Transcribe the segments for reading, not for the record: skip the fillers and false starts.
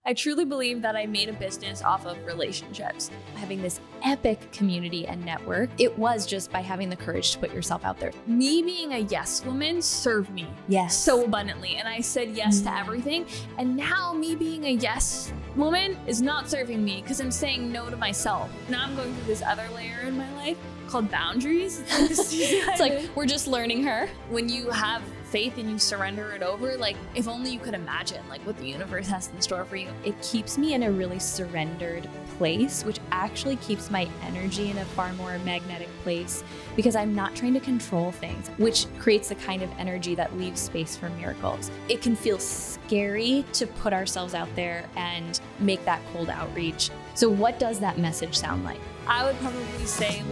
I truly believe that I made a business off of relationships. Having this epic community and network, it was just by having the courage to put yourself out there. Me being a yes woman served me so abundantly, and I said yes to everything. And now me being a yes woman is not serving me because I'm saying no to myself. Now I'm going through this other layer in my life called boundaries. It's like we're just learning her. When you have faith and you surrender it over, like if only you could imagine like what the universe has in store for you. It keeps me in a really surrendered place, which actually keeps my energy in a far more magnetic place because I'm not trying to control things, which creates the kind of energy that leaves space for miracles. It can feel scary to put ourselves out there and make that cold outreach. So what does that message sound like? I would probably say,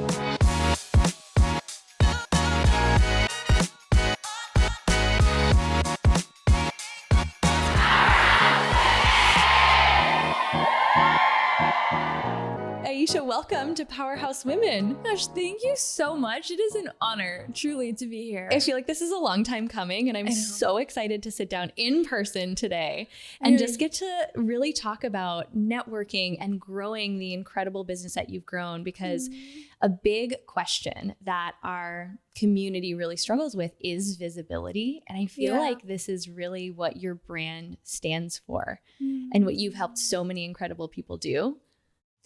Ayesha, welcome to Powerhouse Women. gosh, thank you so much. It is an honor, truly, to be here. I feel like this is a long time coming, and I'm so excited to sit down in person today and just get to really talk about networking and growing the incredible business that you've grown, because a big question that our community really struggles with is visibility. And I feel like this is really what your brand stands for and what you've helped so many incredible people do.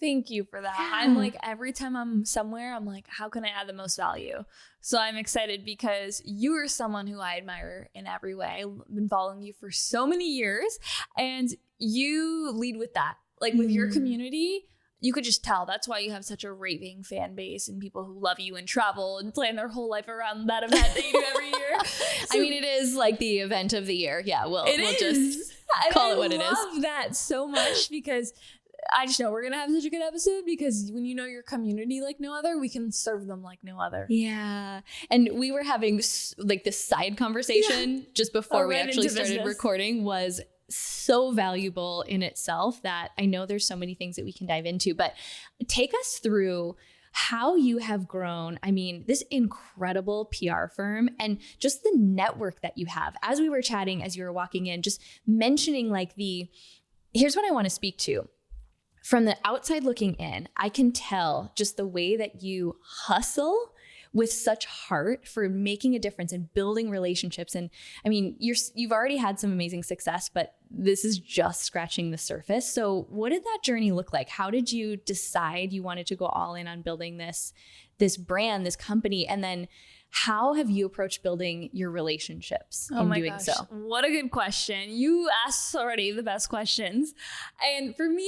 Thank you for that. Yeah. I'm like, every time I'm somewhere, I'm like, how can I add the most value? So I'm excited because you are someone who I admire in every way. I've been following you for so many years, and you lead with that. Like with your community, you could just tell. That's why you have such a raving fan base and people who love you and travel and plan their whole life around that event that you do every year. So, I mean, it is like the event of the year. Yeah, we'll just call it what it is. I love that so much because I just know we're going to have such a good episode, because when you know your community like no other, we can serve them like no other. Yeah. And we were having like this side conversation just before we actually started recording, was so valuable in itself that I know there's so many things that we can dive into. But take us through how you have grown. I mean, this incredible PR firm and just the network that you have. As we were chatting, as you were walking in, just mentioning like here's what I want to speak to. From the outside looking in, I can tell just the way that you hustle with such heart for making a difference and building relationships. And I mean, you've already had some amazing success, but this is just scratching the surface. So what did that journey look like? How did you decide you wanted to go all in on building this brand, this company? And then how have you approached building your relationships in doing so? What a good question. You asked already the best questions. And for me,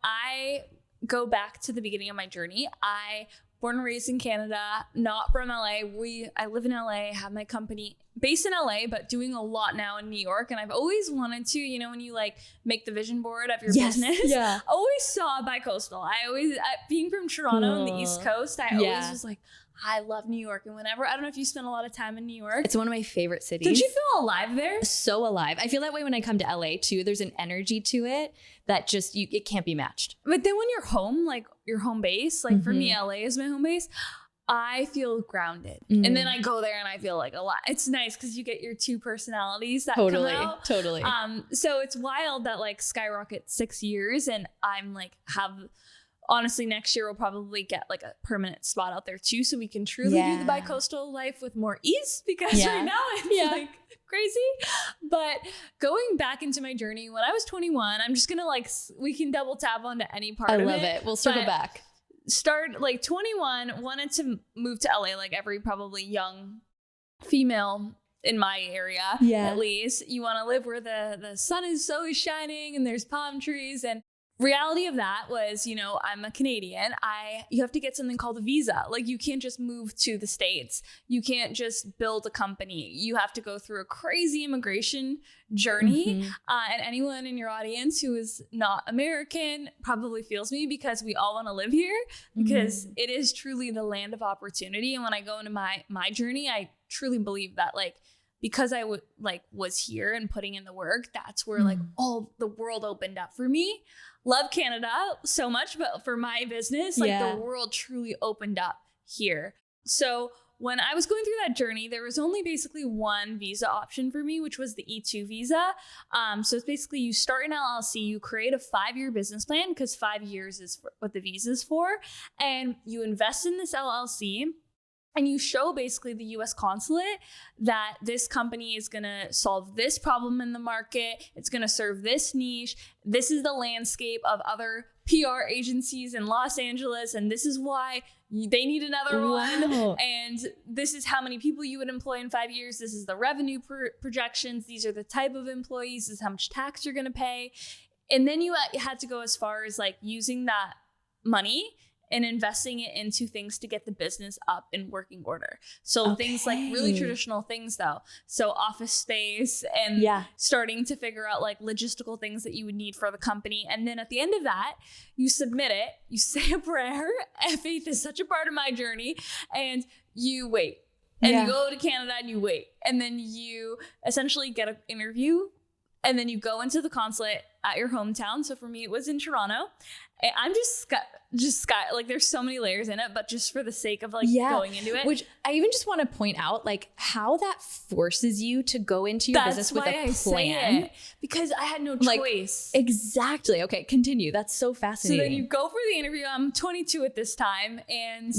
I go back to the beginning of my journey. I born and raised in Canada, not from LA. I live in LA, have my company based in LA, but doing a lot now in New York. And I've always wanted to, when you like make the vision board of your business, always saw bicoastal. Being from Toronto on the East Coast, I always was like, I love New York. And whenever, I don't know if you spent a lot of time in New York. It's one of my favorite cities. Did you feel alive there? So alive. I feel that way when I come to LA too. There's an energy to it that just, it can't be matched. But then when you're home, like your home base, like for me, LA is my home base, I feel grounded. And then I go there and I feel like alive. It's nice because you get your two personalities that come out. Totally. So it's wild that like skyrocket 6 years, and I'm like honestly, next year we'll probably get like a permanent spot out there too, so we can truly do the bicoastal life with more ease, because right now it's like crazy. But going back into my journey, when I was 21, I'm just gonna we can double tap onto any part of it. I love it. We'll circle back. Start like 21, wanted to move to LA like every probably young female in my area, at least. You want to live where the sun is always shining and there's palm trees. And reality of that was, I'm a Canadian. You have to get something called a visa. Like you can't just move to the States. You can't just build a company. You have to go through a crazy immigration journey. And anyone in your audience who is not American probably feels me, because we all want to live here, because it is truly the land of opportunity. And when I go into my journey, I truly believe that because I was here and putting in the work, that's where all the world opened up for me. Love Canada so much, but for my business, the world truly opened up here. So when I was going through that journey, there was only basically one visa option for me, which was the E2 visa. So it's basically you start an LLC, you create a 5-year business plan because 5 years is what the visa is for. And you invest in this LLC. And you show basically the US consulate that this company is going to solve this problem in the market. It's going to serve this niche. This is the landscape of other PR agencies in Los Angeles. And this is why they need another one. And this is how many people you would employ in 5 years. This is the revenue projections. These are the type of employees. This is how much tax you're going to pay. And then you had to go as far as like using that money and investing it into things to get the business up in working order. So things like really traditional things though. So office space and starting to figure out like logistical things that you would need for the company. And then at the end of that, you submit it, you say a prayer. Faith is such a part of my journey. And you wait. And you go to Canada and you wait. And then you essentially get an interview. And then you go into the consulate at your hometown. So for me, it was in Toronto. And I'm just like, there's so many layers in it, but just for the sake of like going into it. Which I even just want to point out, like how that forces you to go into your business with a plan. Because I had no choice. Exactly. Okay, continue. That's so fascinating. So then you go for the interview. I'm 22 at this time. And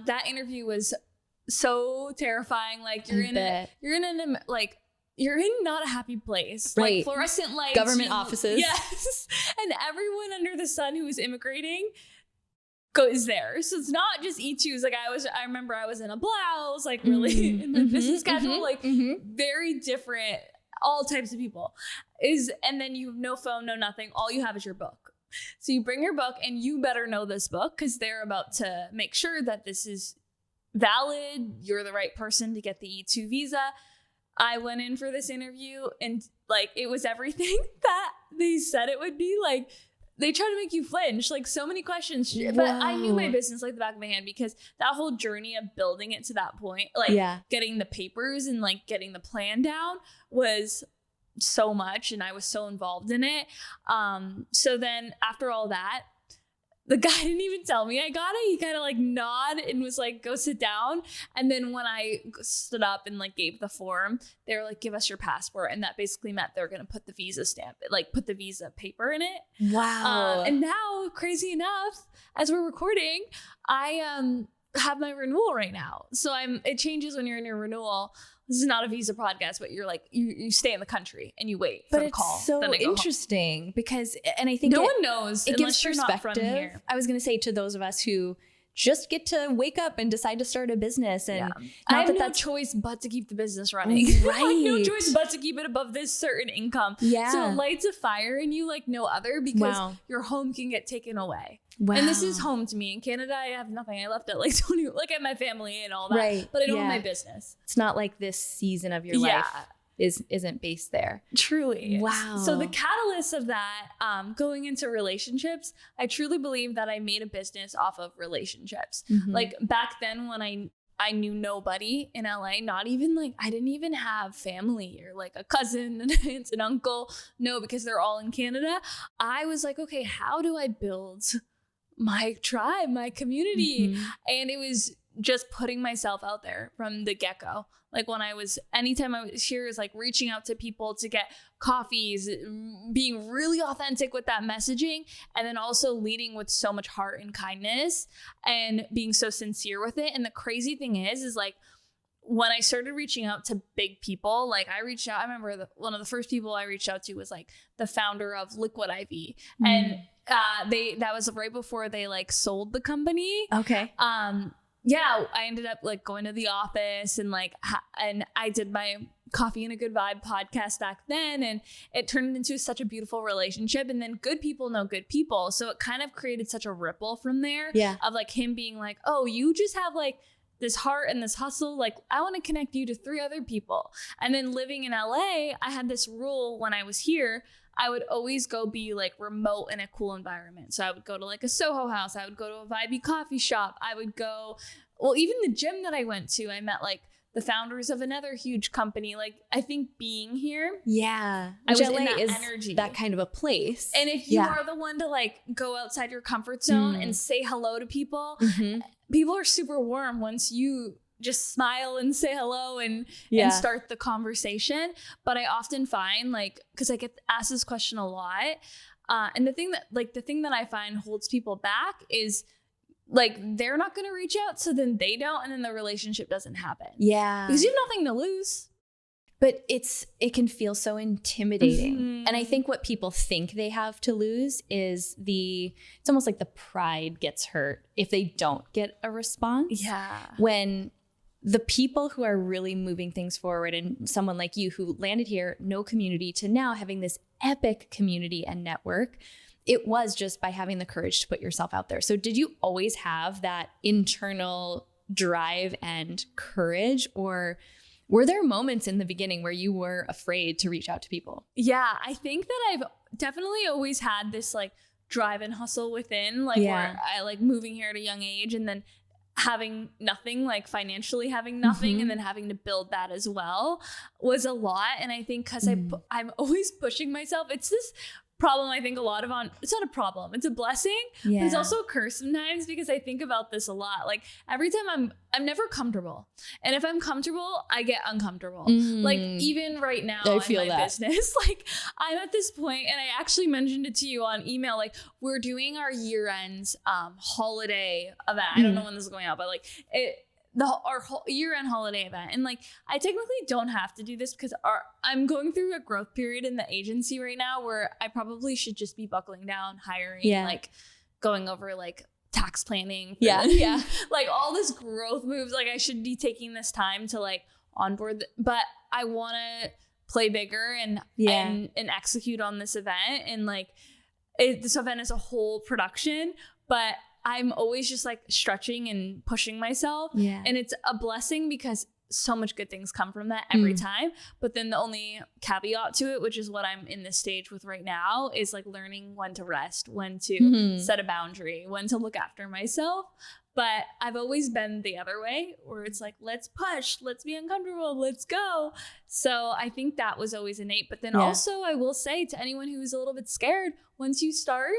that interview was so terrifying. Like you're in not a happy place. Right. Like fluorescent lights. Government offices. Yes. And everyone under the sun who is immigrating is there. So it's not just E2s. Like I remember I was in a blouse, like really in the business casual, very different, all types of people. And then you have no phone, no nothing. All you have is your book. So you bring your book and you better know this book because they're about to make sure that this is valid. You're the right person to get the E2 visa. I went in for this interview and like it was everything that they said it would be. Like they try to make you flinch, like so many questions. But I knew my business like the back of my hand because that whole journey of building it to that point, like getting the papers and like getting the plan down was so much. And I was so involved in it. So then after all that, the guy didn't even tell me I got it. He kind of like nodded and was like, go sit down. And then when I stood up and like gave the form, they were like, give us your passport. And that basically meant they're going to put the visa stamp, like put the visa paper in it. Wow. And now, crazy enough, as we're recording, I have my renewal right now. So it changes when you're in your renewal. This is not a visa podcast, but you're like, you stay in the country and you wait for the call. But it's so interesting because, and I think no one knows it gives perspective. Not from here. I was going to say to those of us who just get to wake up and decide to start a business. And I have no choice but to keep the business running. Right. Like no choice but to keep it above this certain income. Yeah. So it lights a fire in you like no other because your home can get taken away. Wow. And this is home to me. In Canada, I have nothing. I left at like 20, like at my family and all that. Right. But I don't have my business. It's not like this season of your life isn't based there. Truly. Wow. So the catalyst of that, going into relationships, I truly believe that I made a business off of relationships. Like back then when I knew nobody in LA, not even like, I didn't even have family or like a cousin, an aunt, an uncle. No, because they're all in Canada. I was like, okay, how do I build my tribe, my community? And it was just putting myself out there from the get-go. Like anytime I was here, is like reaching out to people to get coffees, being really authentic with that messaging, and then also leading with so much heart and kindness and being so sincere with it. And the crazy thing is like when I started reaching out to big people, like I remember one of the first people I reached out to was like the founder of Liquid IV. And that was right before they like sold the company. Okay. I ended up like going to the office and like, and I did my Coffee and a Good Vibe podcast back then. And it turned into such a beautiful relationship. And then good people know good people. So it kind of created such a ripple from there of like him being like, oh, you just have like this heart and this hustle. Like I want to connect you to 3 other people. And then living in LA, I had this rule when I was here. I would always go be like remote in a cool environment. So I would go to like a Soho house. I would go to a vibey coffee shop. I would go, even the gym that I went to, I met like the founders of another huge company. Like I think being here. Yeah. I was LA in that is energy. That kind of a place. And if you are the one to like go outside your comfort zone and say hello to people, people are super warm once you just smile and say hello and start the conversation. But I often find like, because I get asked this question a lot, and the thing that I find holds people back is like they're not going to reach out, so then they don't, and then the relationship doesn't happen. Yeah, because you have nothing to lose. But it can feel so intimidating. Mm-hmm. And I think what people think they have to lose is it's almost like the pride gets hurt if they don't get a response. Yeah. When the people who are really moving things forward, and someone like you who landed here, no community, to now having this epic community and network, it was just by having the courage to put yourself out there. So did you always have that internal drive and courage, or were there moments in the beginning where you were afraid to reach out to people? Yeah, I think that I've definitely always had this like drive and hustle within, like where I like moving here at a young age and then having nothing, like financially having nothing, and then having to build that as well was a lot. And I think because I'm always pushing myself, it's this problem I think a lot of it's not a problem, it's a blessing, but it's also a curse sometimes, because I think about this a lot. Like every time I'm never comfortable, and if I'm comfortable I get uncomfortable. Like even right now in my business, like I'm at this point, and I actually mentioned it to you on email, like we're doing our year-end holiday event. I don't know when this is going out, but like our whole year-end holiday event. And like, I technically don't have to do this because I'm going through a growth period in the agency right now where I probably should just be buckling down, hiring, like going over like tax planning. Like all this growth moves. Like I should be taking this time to like onboard, but I want to play bigger and execute on this event. And like this event is a whole production, but I'm always just like stretching and pushing myself. Yeah. And it's a blessing because so much good things come from that every time. But then the only caveat to it, which is what I'm in this stage with right now, is like learning when to rest, when to set a boundary, when to look after myself. But I've always been the other way, where it's like, let's push, let's be uncomfortable, let's go. So I think that was always innate. But then also I will say to anyone who's a little bit scared, once you start,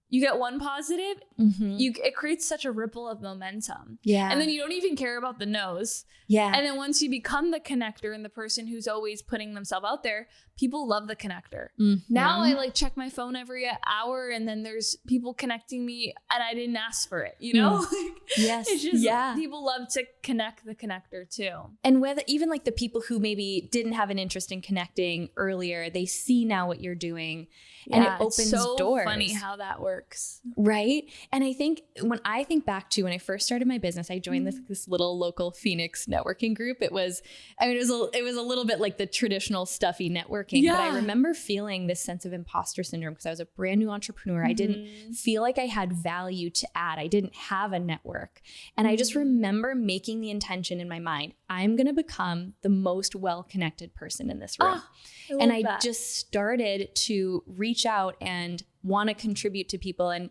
you get one positive, it creates such a ripple of momentum. Yeah. And then you don't even care about the no's. Yeah. And then once you become the connector and the person who's always putting themselves out there, people love the connector. Now I like check my phone every hour, and then there's people connecting me and I didn't ask for it, you know? Like, it's just, people love to connect the connector too. And whether even like the people who maybe didn't have an interest in connecting earlier, they see now what you're doing. And it opens doors. So funny how that works. Right. And I think when I think back to when I first started my business, I joined this little local Phoenix networking group. It was a little bit like the traditional stuffy networking, but I remember feeling this sense of imposter syndrome because I was a brand new entrepreneur. I didn't feel like I had value to add. I didn't have a network. And I just remember making the intention in my mind, I'm going to become the most well-connected person in this room. I just started to reach out and want to contribute to people and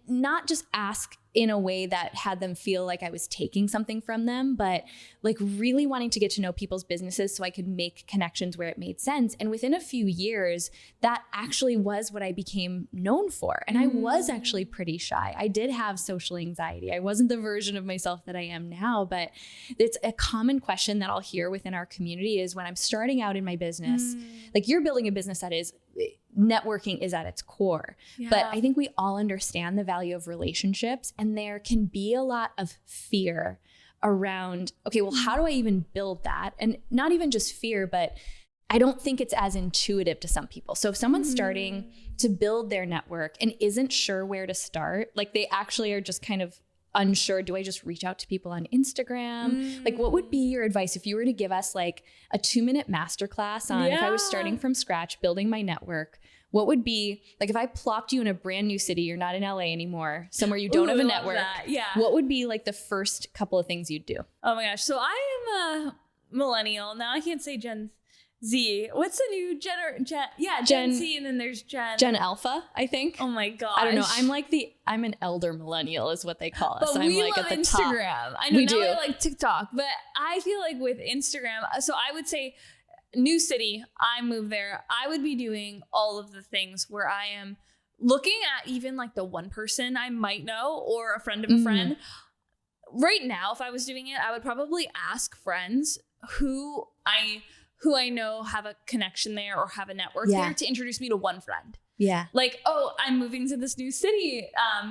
not just ask in a way that had them feel like I was taking something from them, but like really wanting to get to know people's businesses so I could make connections where it made sense. And within a few years, that actually was what I became known for. And I was actually pretty shy. I did have social anxiety. I wasn't the version of myself that I am now, but it's a common question that I'll hear within our community is when I'm starting out in my business, like you're building a business that is networking is at its core. Yeah. But I think we all understand the value of relationships, and there can be a lot of fear around, okay, well, how do I even build that? And not even just fear, but I don't think it's as intuitive to some people. So if someone's starting to build their network and isn't sure where to start, like they actually are just kind of unsure, do I just reach out to people on Instagram? Like what would be your advice if you were to give us like a 2-minute masterclass on if I was starting from scratch, building my network, what would be like if I plopped you in a brand new city, you're not in LA anymore, somewhere you don't have a network. What would be like the first couple of things you'd do? Oh my gosh. So I am a millennial. Now I can't say Gen Z. What's the new Gen Z, and then there's Gen Alpha, I think. Oh my gosh. I don't know. I'm an elder millennial is what they call us. But I'm we like love at the Instagram. top. I know now I like TikTok, but I feel like with Instagram, so I would say new city, I moved there. I would be doing all of the things where I am looking at even like the one person I might know or a friend of a friend. right now, if I was doing it, I would probably ask friends who I know have a connection there or have a network there to introduce me to one friend. Yeah. Like, oh, I'm moving to this new city.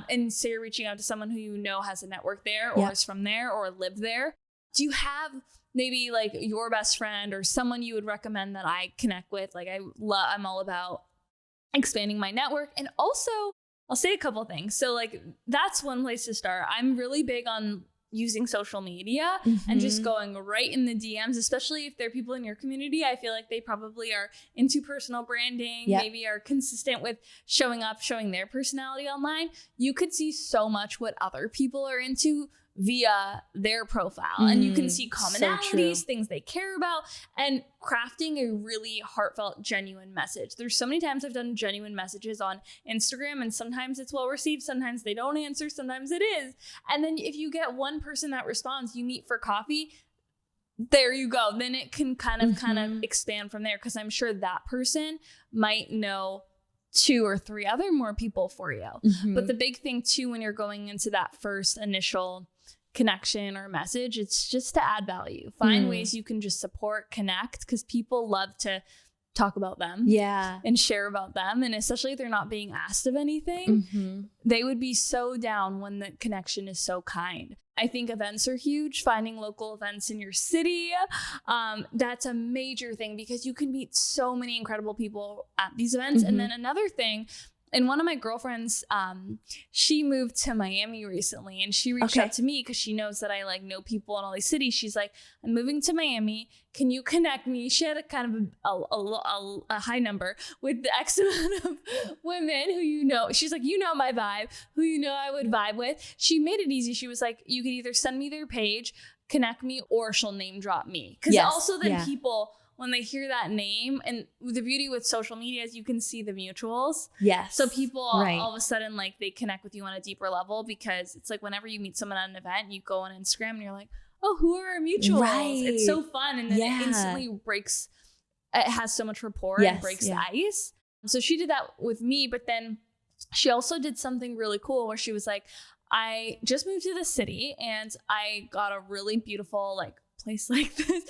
And so you're reaching out to someone who you know has a network there or is from there or lived there. Do you have maybe like your best friend or someone you would recommend that I connect with? Like I'm all about expanding my network. And also I'll say a couple of things. So like that's one place to start. I'm really big on using social media and just going right in the DMs, especially if there are people in your community. I feel like they probably are into personal branding, maybe are consistent with showing up, showing their personality online. You could see so much what other people are into via their profile, and you can see commonalities, things they care about, and crafting a really heartfelt, genuine message. There's so many times I've done genuine messages on Instagram, and sometimes it's well received, sometimes they don't answer, sometimes it is. And then if you get one person that responds, you meet for coffee, there you go. Then it can kind of expand from there, because I'm sure that person might know 2 or 3 other more people for you. But the big thing too, when you're going into that first initial connection or message, it's just to add value. Find ways you can just support, connect, because people love to talk about them and share about them. And especially if they're not being asked of anything, they would be so down when the connection is so kind. I think events are huge. Finding local events in your city, that's a major thing, because you can meet so many incredible people at these events. And then another thing, and one of my girlfriends, she moved to Miami recently, and she reached out to me because she knows that I like know people in all these cities. She's like, I'm moving to Miami. Can you connect me? She had a kind of a high number with the X amount of women who you know. She's like, you know my vibe, who you know I would vibe with. She made it easy. She was like, you could either send me their page, connect me, or she'll name drop me. Because also then people, when they hear that name, and the beauty with social media is you can see the mutuals. So people all of a sudden, like, they connect with you on a deeper level, because it's like whenever you meet someone at an event, you go on Instagram and you're like, oh, who are our mutuals? It's so fun. And then it instantly breaks. It has so much rapport and breaks the ice. So she did that with me, but then she also did something really cool where she was like, I just moved to the city and I got a really beautiful, like, place like this.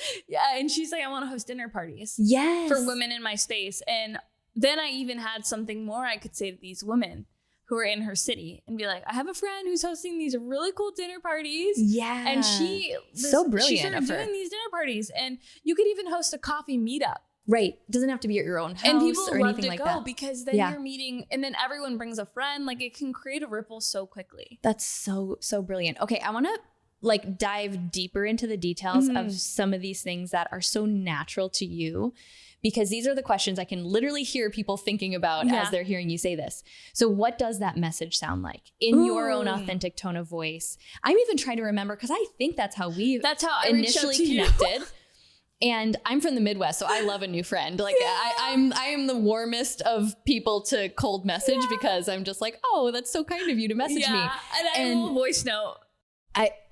And she's like, I want to host dinner parties for women in my space. And then I even had something more I could say to these women who are in her city and be like, I have a friend who's hosting these really cool dinner parties. And so brilliant. She started doing these dinner parties, and you could even host a coffee meetup. It doesn't have to be at your own house, and people or love anything to like go that. Because then you're meeting, and then everyone brings a friend. Like, it can create a ripple so quickly. That's so brilliant. Okay, I want to like dive deeper into the details of some of these things that are so natural to you, because these are the questions I can literally hear people thinking about as they're hearing you say this. So what does that message sound like in your own authentic tone of voice? I'm even trying to remember, because I think that's how I initially connected. And I'm from the Midwest, so I love a new friend. Like I am the warmest of people to cold message, because I'm just like, oh, that's so kind of you to message me. And I will voice note.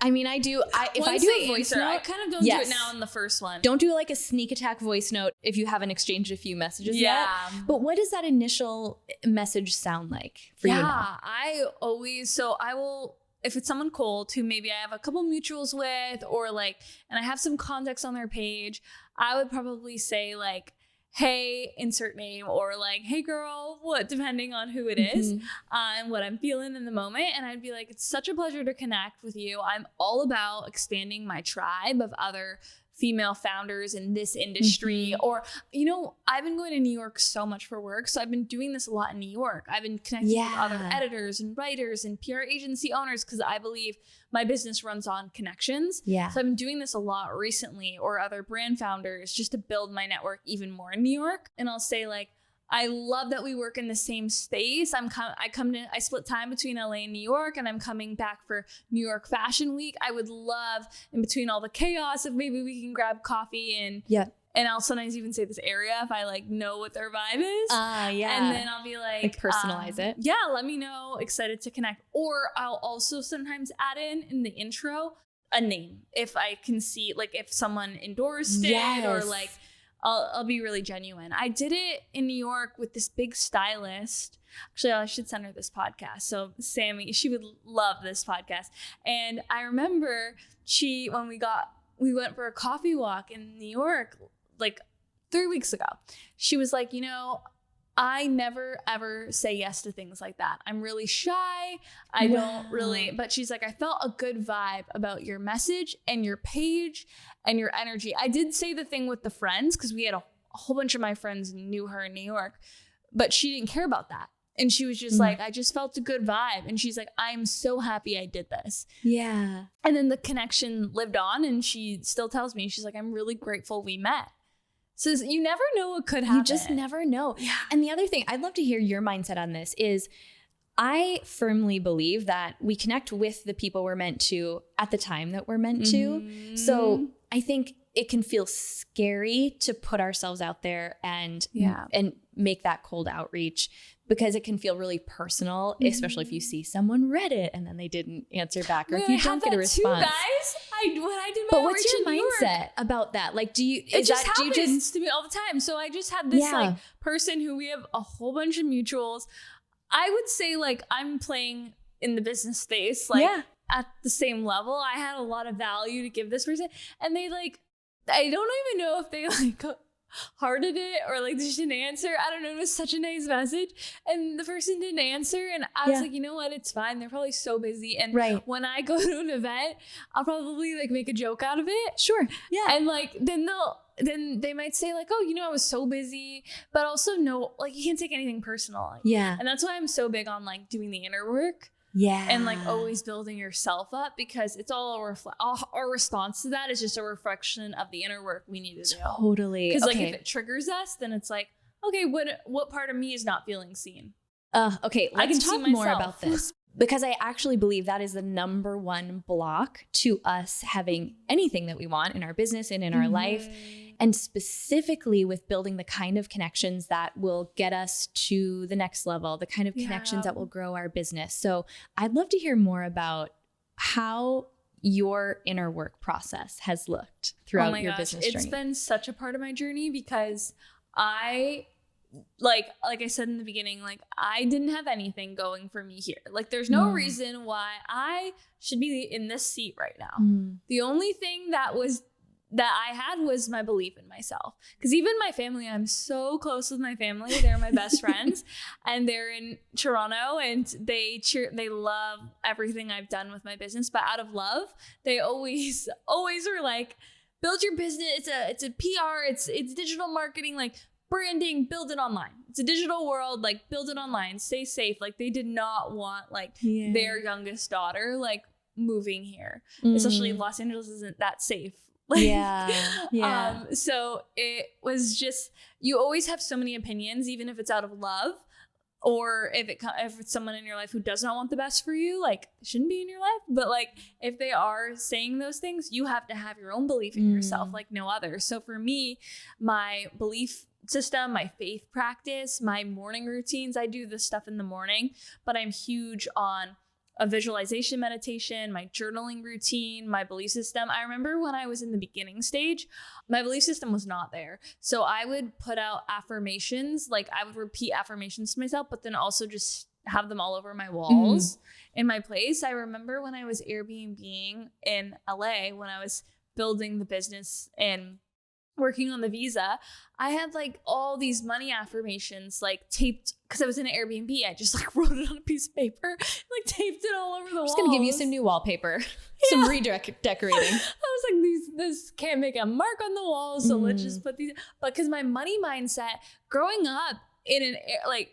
I mean, I do. If I do a voice note, I kind of don't do it now in the first one. Don't do like a sneak attack voice note if you haven't exchanged a few messages yet. But what does that initial message sound like for you now? I will, if it's someone cold who maybe I have a couple mutuals with, or like, and I have some context on their page, I would probably say like, hey, insert name, or like, hey girl, what, depending on who it is and what I'm feeling in the moment. And I'd be like, it's such a pleasure to connect with you. I'm all about expanding my tribe of other female founders in this industry. Or, you know, I've been going to New York so much for work. So I've been doing this a lot in New York. I've been connecting with other editors and writers and PR agency owners, because I believe my business runs on connections. So I've been doing this a lot recently, or other brand founders, just to build my network even more in New York. And I'll say like, I love that we work in the same space. I split time between LA and New York, and I'm coming back for New York Fashion Week. I would love, in between all the chaos, if maybe we can grab coffee and I'll sometimes even say this area if I like know what their vibe is. And then I'll be like personalize it. Let me know. Excited to connect. Or I'll also sometimes add in the intro a name if I can see, like, if someone endorsed it, or like I'll be really genuine. I did it in New York with this big stylist. Actually, I should send her this podcast. So Sammy, she would love this podcast. And I remember when we went for a coffee walk in New York, like 3 weeks ago, she was like, I never ever say yes to things like that. I'm really shy. I don't really, but she's like, I felt a good vibe about your message and your page and your energy. I did say the thing with the friends because we had a whole bunch of my friends knew her in New York, but she didn't care about that. And she was just like, I just felt a good vibe. And she's like, I'm so happy I did this. Yeah. And then the connection lived on, and she still tells me, she's like, I'm really grateful we met. So you never know what could happen. You just never know. Yeah. And the other thing, I'd love to hear your mindset on this is, I firmly believe that we connect with the people we're meant to at the time that we're meant to. So I think it can feel scary to put ourselves out there and make that cold outreach, because it can feel really personal, especially if you see someone read it and then they didn't answer back, or if you don't get a response. Too, guys. When I did my but what's your mindset about that? Like, it just happens to me all the time. So I just had this like person who we have a whole bunch of mutuals. I would say like I'm playing in the business space, like at the same level. I had a lot of value to give this person, and they like, I don't even know if they like hearted it or like they just didn't answer. I don't know. It was such a nice message, and the person didn't answer, and I was like, you know what? It's fine. They're probably so busy. And when I go to an event, I'll probably like make a joke out of it. Sure. Yeah. And like then they might say like, oh, I was so busy, but also no, like you can't take anything personal. Yeah. And that's why I'm so big on like doing the inner work. Yeah. And like always building yourself up, because it's all our response to that is just a reflection of the inner work we need to do. Totally. Because like if it triggers us, then it's like, okay, what part of me is not feeling seen? Okay, let's talk more about this, because I actually believe that is the number one block to us having anything that we want in our business and in our life. And specifically with building the kind of connections that will get us to the next level, the kind of connections that will grow our business. So I'd love to hear more about how your inner work process has looked throughout your business journey. It's been such a part of my journey, because I, like I said in the beginning, like I didn't have anything going for me here. Like there's no reason why I should be in this seat right now. The only thing that I had was my belief in myself. Because even my family, I'm so close with my family. They're my best friends, and they're in Toronto, and they love everything I've done with my business. But out of love, they always are like, build your business. It's a PR. It's digital marketing, like branding, build it online. It's a digital world, like build it online, stay safe. Like they did not want like their youngest daughter like moving here, especially Los Angeles isn't that safe. So it was just, you always have so many opinions, even if it's out of love, or if it's someone in your life who does not want the best for you, like it shouldn't be in your life. But like if they are saying those things, you have to have your own belief in yourself, like no other. So for me, my belief system, my faith practice, my morning routines, I do this stuff in the morning, but I'm huge on a visualization meditation, my journaling routine, my belief system. I remember when I was in the beginning stage, my belief system was not there. So I would put out affirmations, like I would repeat affirmations to myself, but then also just have them all over my walls in my place. I remember when I was Airbnb-ing in LA, when I was building the business and working on the visa, I had like all these money affirmations like taped, because I was in an Airbnb. I just like wrote it on a piece of paper, like taped it all over the walls. I'm just gonna give you some new wallpaper, some decorating. I was like, this can't make a mark on the wall, so let's just put these. But because my money mindset, growing up in an like,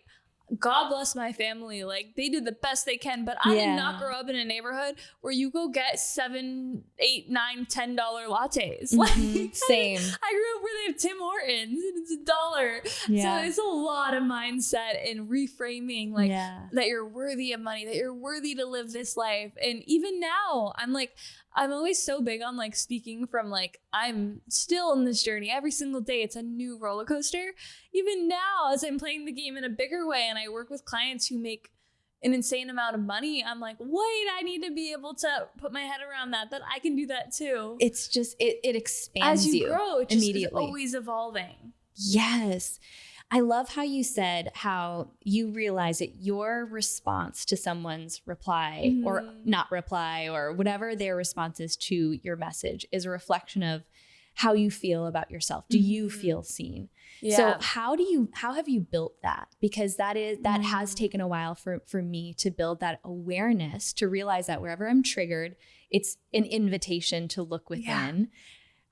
God bless my family, like they did the best they can, but I did not grow up in a neighborhood where you go get $7, $8, $9, $10 lattes. Like same. I grew up where they have Tim Hortons and it's $1. So it's a lot of mindset and reframing, like that you're worthy of money, that you're worthy to live this life. And even now, I'm always so big on like speaking from like, I'm still in this journey every single day. It's a new roller coaster. Even now, as I'm playing the game in a bigger way and I work with clients who make an insane amount of money, I'm like, wait, I need to be able to put my head around that I can do that too. It's just, it expands as you grow, it just is immediately. always evolving. Yes. I love how you said how you realize that your response to someone's reply or not reply or whatever their response is to your message is a reflection of how you feel about yourself. Do you feel seen? Yeah. So how have you built that? Because that has taken a while for me to build that awareness, to realize that wherever I'm triggered, it's an invitation to look within. Yeah.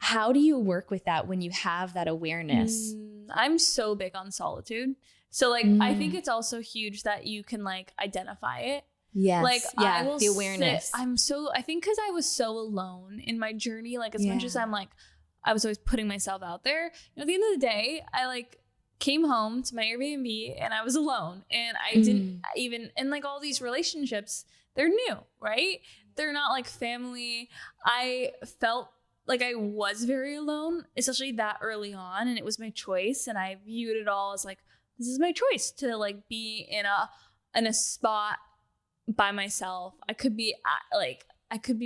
How do you work with that when you have that awareness? I'm so big on solitude. So like, I think it's also huge that you can like identify it. Yes. Like I will the awareness. I think cause I was so alone in my journey, like as much as I'm like, I was always putting myself out there. You know, at the end of the day, I like came home to my Airbnb and I was alone, and I didn't even, and like all these relationships, they're new, right? They're not like family. I felt like I was very alone, especially that early on. And it was my choice. And I viewed it all as like, this is my choice to like be in a spot by myself. I could be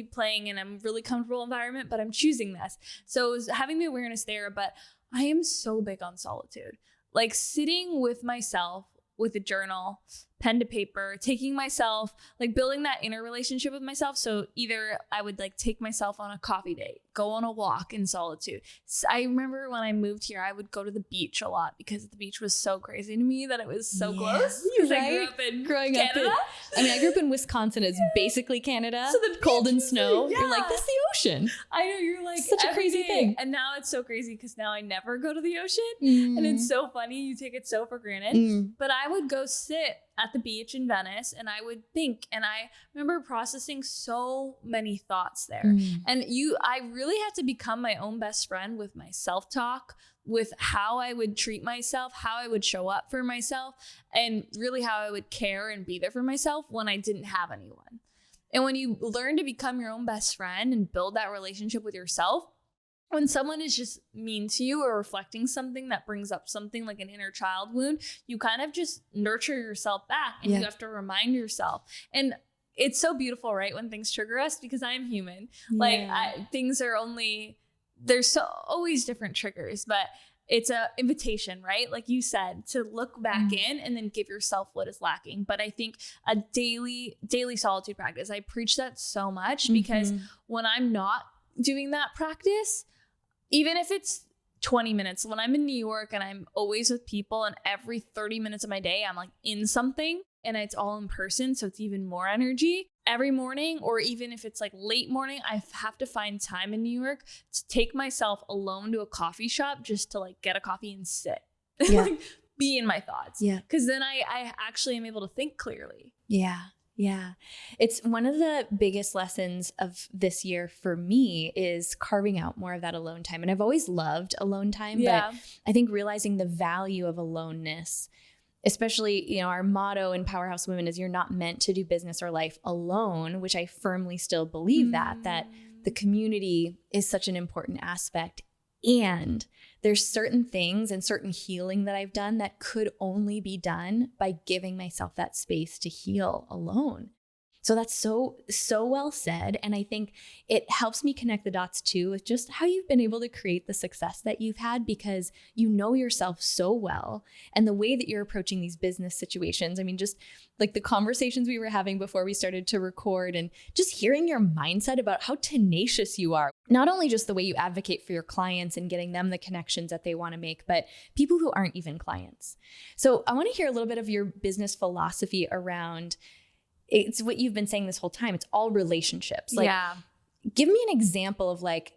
playing in a really comfortable environment, but I'm choosing this. So it was having the awareness there, but I am so big on solitude. Like sitting with myself with a journal, pen to paper, taking myself, like building that inner relationship with myself. So either I would like take myself on a coffee date, go on a walk in solitude. So I remember when I moved here, I would go to the beach a lot because the beach was so crazy to me that it was so close. Because I grew up in Canada. I grew up in Wisconsin. It's basically Canada. So the cold and snow. You're like, this is the ocean. I know, you're like, such a crazy thing. And now it's so crazy because now I never go to the ocean. And it's so funny. You take it so for granted. But I would go sit at the beach in Venice and I would think, and I remember processing so many thoughts there. And I really had to become my own best friend with my self-talk, with how I would treat myself, how I would show up for myself, and really how I would care and be there for myself when I didn't have anyone. And when you learn to become your own best friend and build that relationship with yourself, when someone is just mean to you or reflecting something that brings up something like an inner child wound, you kind of just nurture yourself back, and you have to remind yourself. And it's so beautiful, right? When things trigger us, because I'm human. Like things are there's always different triggers, but it's a invitation, right? Like you said, to look back in and then give yourself what is lacking. But I think a daily solitude practice, I preach that so much, because when I'm not doing that practice, even if it's 20 minutes, when I'm in New York and I'm always with people, and every 30 minutes of my day, I'm like in something, and it's all in person. So it's even more energy every morning, or even if it's like late morning, I have to find time in New York to take myself alone to a coffee shop just to like get a coffee and sit, like be in my thoughts. Yeah. Cause then I actually am able to think clearly. Yeah. Yeah. It's one of the biggest lessons of this year for me is carving out more of that alone time. And I've always loved alone time, but I think realizing the value of aloneness, especially, you know, our motto in Powerhouse Women is you're not meant to do business or life alone, which I firmly still believe that the community is such an important aspect. And there's certain things and certain healing that I've done that could only be done by giving myself that space to heal alone. So that's so well said. And I think it helps me connect the dots too with just how you've been able to create the success that you've had, because you know yourself so well, and the way that you're approaching these business situations. I mean, just like the conversations we were having before we started to record, and just hearing your mindset about how tenacious you are, not only just the way you advocate for your clients and getting them the connections that they want to make, but people who aren't even clients. So I want to hear a little bit of your business philosophy around, it's what you've been saying this whole time. It's all relationships. Like, give me an example of like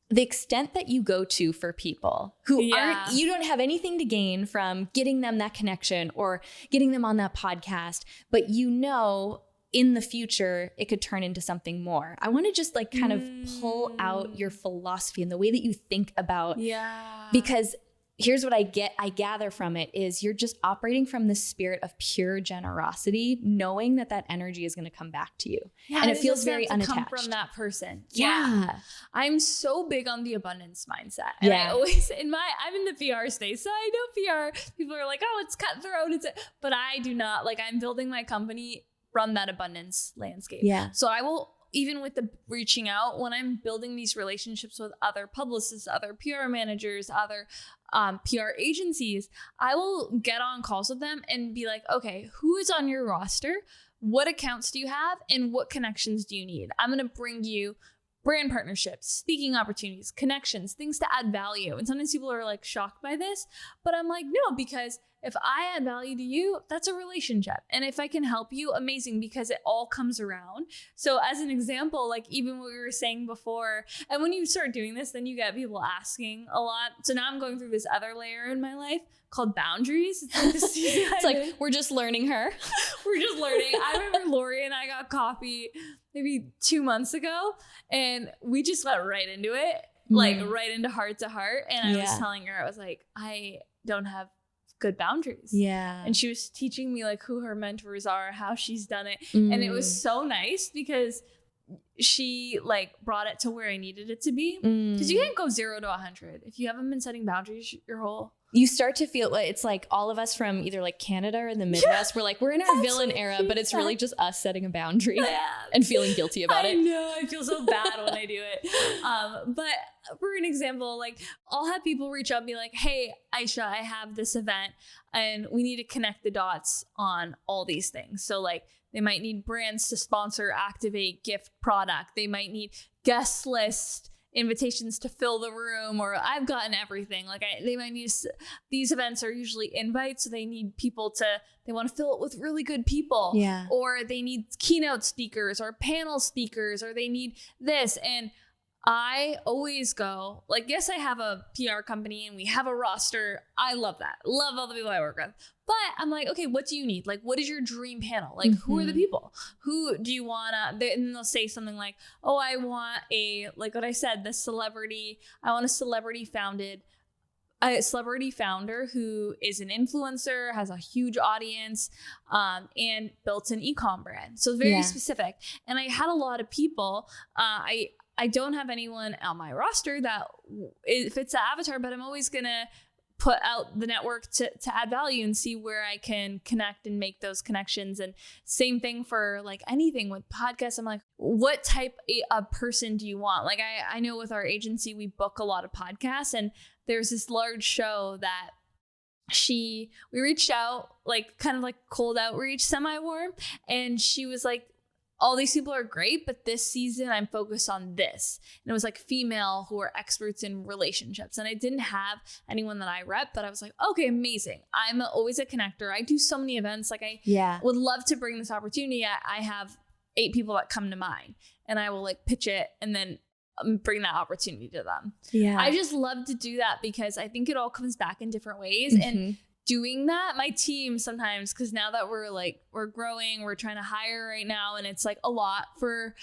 the extent that you go to for people who aren't, you don't have anything to gain from getting them that connection or getting them on that podcast, but you know, in the future, it could turn into something more. I want to just like kind of pull out your philosophy and the way that you think about, because here's what I gather from it is you're just operating from the spirit of pure generosity, knowing that energy is going to come back to you. Yeah, and it feels very unattached. Come from that person. Yeah. I'm so big on the abundance mindset. And I always, I'm in the PR space. So I know PR, people are like, oh, it's cutthroat. But I do not, like, I'm building my company from that abundance landscape. Yeah. So I will, even with the reaching out, when I'm building these relationships with other publicists, other PR managers, other PR agencies, I will get on calls with them and be like, okay, who is on your roster? What accounts do you have? And what connections do you need? I'm going to bring you brand partnerships, speaking opportunities, connections, things to add value. And sometimes people are like shocked by this, but I'm like, no, because if I add value to you, that's a relationship. And if I can help you, amazing, because it all comes around. So as an example, like even what we were saying before, and when you start doing this, then you get people asking a lot. So now I'm going through this other layer in my life called boundaries. It's like, it's like we're just learning her. We're just learning. I remember Lori and I got coffee maybe 2 months ago, and we just went right into it, like right into heart to heart. And I was telling her, I was like, I don't have good boundaries. Yeah. And she was teaching me like who her mentors are, how she's done it. And it was so nice because she like brought it to where I needed it to be. Because you can't go 0 to 100 if you haven't been setting boundaries your whole. You start to feel like it's like all of us from either like Canada or the Midwest, we're like, we're in our villain era, but it's really just us setting a boundary and feeling guilty about it. I know, I feel so bad when I do it. But for an example, like I'll have people reach out and be like, hey, Ayesha, I have this event and we need to connect the dots on all these things. So like they might need brands to sponsor, activate, gift product. They might need guest list invitations to fill the room, or I've gotten everything. Like they might need, these events are usually invites. So they need people they want to fill it with really good people. Yeah. Or they need keynote speakers or panel speakers, or they need this. And I always go like, yes, I have a PR company and we have a roster. I love that. Love all the people I work with. But I'm like, okay, what do you need? Like, what is your dream panel? Like, who are the people? Who do you want to, and they'll say something like, oh, I want like what I said, I want a celebrity founder who is an influencer, has a huge audience, and built an e-com brand. So very specific. And I had a lot of people, I don't have anyone on my roster that fits the avatar, but I'm always going to put out the network to add value and see where I can connect and make those connections. And same thing for like anything with podcasts. I'm like, what type of person do you want? Like I know with our agency, we book a lot of podcasts, and there's this large show that we reached out, like kind of like cold outreach, semi-warm. And she was like, all these people are great, but this season I'm focused on this. And it was like female who are experts in relationships. And I didn't have anyone that I rep, but I was like, okay, amazing. I'm always a connector. I do so many events. Like I would love to bring this opportunity. I have 8 people that come to mind, and I will like pitch it and then bring that opportunity to them. Yeah. I just love to do that because I think it all comes back in different ways. And doing that, my team sometimes, because now that we're growing, we're trying to hire right now, and it's like a lot for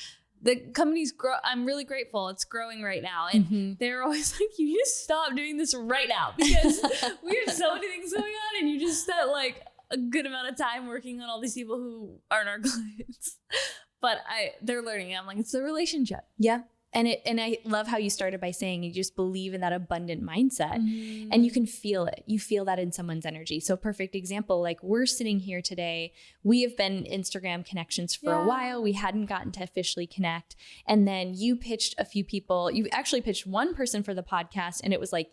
the company's grow. I'm really grateful it's growing right now, and they're always like, you need to stop doing this right now because we have so many things going on, and you just spent like a good amount of time working on all these people who aren't our clients. But they're learning. I'm like, it's a relationship. Yeah. And I love how you started by saying you just believe in that abundant mindset, and you can feel it. You feel that in someone's energy. So perfect example, like we're sitting here today. We have been Instagram connections for a while. We hadn't gotten to officially connect. And then you pitched a few people. You actually pitched one person for the podcast, and it was like